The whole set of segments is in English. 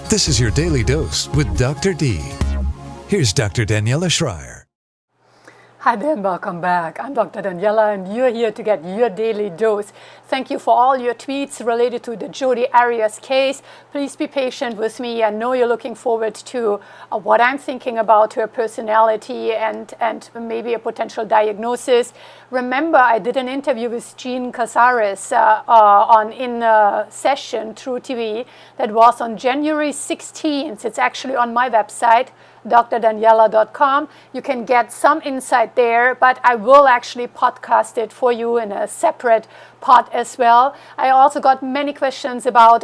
This is your Daily Dose with Dr. D. Here's Dr. Daniela Schreier. Hi there and welcome back. I'm Dr. Daniela and you're here to get your daily dose. Thank you for all your tweets related to the Jodi Arias case. Please be patient with me. I know you're looking forward to what I'm thinking about her personality and maybe a potential diagnosis. Remember, I did an interview with Jean Casares in a session through TV that was on January 16th. It's actually on my website, drdaniela.com. You can get some insight there, but I will actually podcast it for you in a separate pod as well. I also got many questions about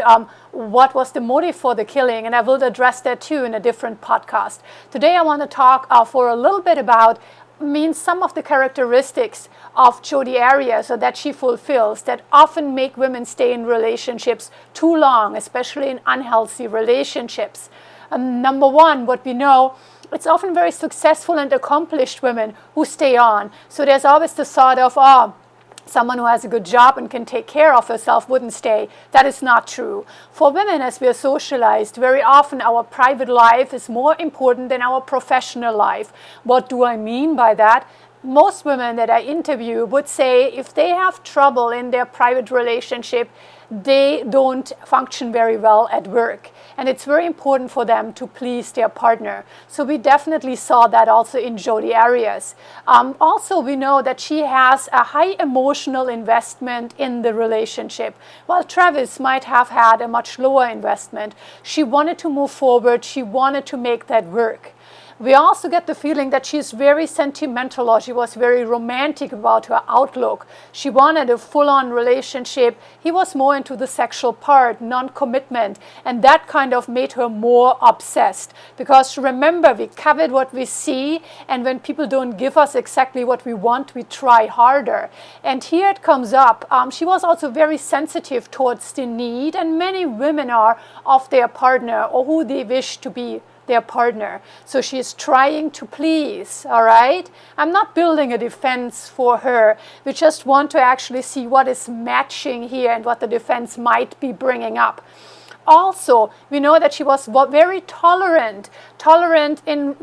what was the motive for the killing, and I will address that too in a different podcast. Today I want to talk for a little bit about some of the characteristics of Jodi Arias or that she fulfills that often make women stay in relationships too long, especially in unhealthy relationships. Number one, what we know, it's often very successful and accomplished women who stay on. So there's always the thought of, someone who has a good job and can take care of herself wouldn't stay. That is not true. For women, as we are socialized, very often our private life is more important than our professional life. What do I mean by that? Most women that I interview would say if they have trouble in their private relationship, they don't function very well at work. And it's very important for them to please their partner. So we definitely saw that also in Jodi Arias. Also, we know that she has a high emotional investment in the relationship. While Travis might have had a much lower investment, she wanted to move forward. She wanted to make that work. We also get the feeling that she's very sentimental, or she was very romantic about her outlook. She wanted a full-on relationship. He was more into the sexual part, non-commitment, and that kind of made her more obsessed. Because remember, we covet what we see, and when people don't give us exactly what we want, we try harder. And here it comes up. She was also very sensitive towards the need, and many women are, of their partner or who they wish to be their partner. So she's trying to please, all right? I'm not building a defense for her. We just want to actually see what is matching here and what the defense might be bringing up. Also, we know that she was very tolerant in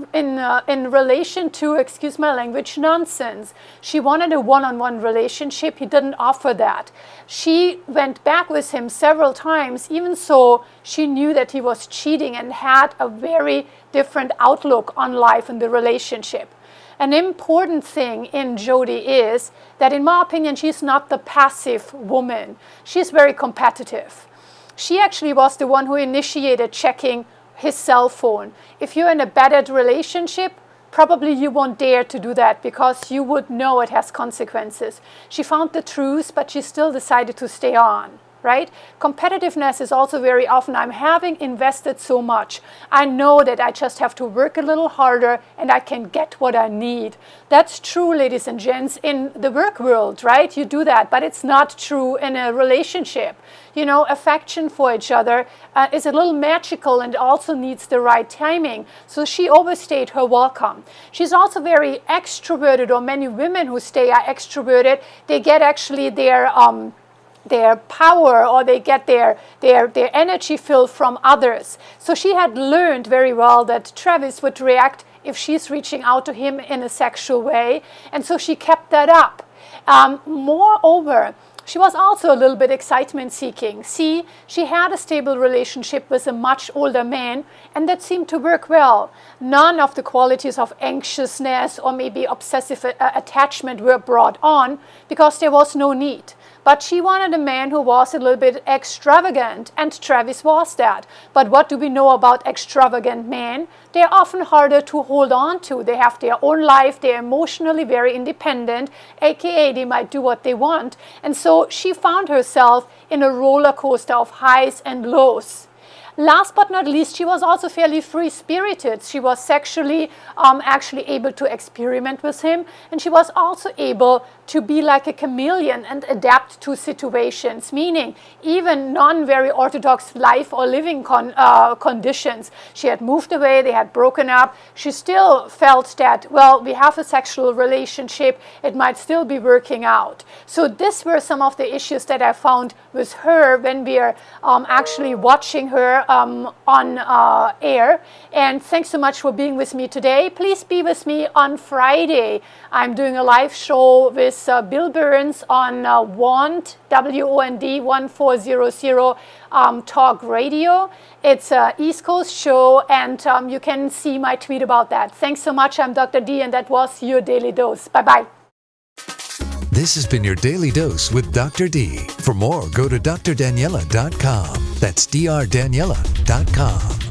relation to, excuse my language, nonsense. She wanted a one-on-one relationship. He didn't offer that. She went back with him several times, even so she knew that he was cheating and had a very different outlook on life and the relationship. An important thing in Jodi is that, in my opinion, she's not the passive woman. She's very competitive. She actually was the one who initiated checking his cell phone. If you're in a bad relationship, probably you won't dare to do that because you would know it has consequences. She found the truth, but she still decided to stay on. Right? Competitiveness is also very often, I'm having invested so much. I know that I just have to work a little harder and I can get what I need. That's true, ladies and gents, in the work world, right? You do that, but it's not true in a relationship. You know, affection for each other is a little magical and also needs the right timing. So she overstayed her welcome. She's also very extroverted, or many women who stay are extroverted. They get actually their power, or they get their energy filled from others. So she had learned very well that Travis would react if she's reaching out to him in a sexual way, and so she kept that up. Moreover, she was also a little bit excitement seeking. See, she had a stable relationship with a much older man, and that seemed to work well. None of the qualities of anxiousness or maybe obsessive attachment were brought on because there was no need. But she wanted a man who was a little bit extravagant, and Travis was that. But what do we know about extravagant men? They're often harder to hold on to. They have their own life. They're emotionally very independent, aka they might do what they want. And so she found herself in a roller coaster of highs and lows. Last but not least, she was also fairly free-spirited. She was sexually actually able to experiment with him, and she was also able to be like a chameleon and adapt to situations, meaning even non-very orthodox life or living conditions. She had moved away, they had broken up. She still felt that, well, we have a sexual relationship, it might still be working out. So these were some of the issues that I found with her when we are actually watching her on air. And thanks so much for being with me today. Please be with me on Friday. I'm doing a live show with Bill Burns on WOND, W-O-N-D 1400 Talk Radio. It's an East Coast show, and you can see my tweet about that. Thanks so much. I'm Dr. D, and that was your Daily Dose. Bye-bye. This has been your Daily Dose with Dr. D. For more, go to drdaniela.com. That's drdaniela.com.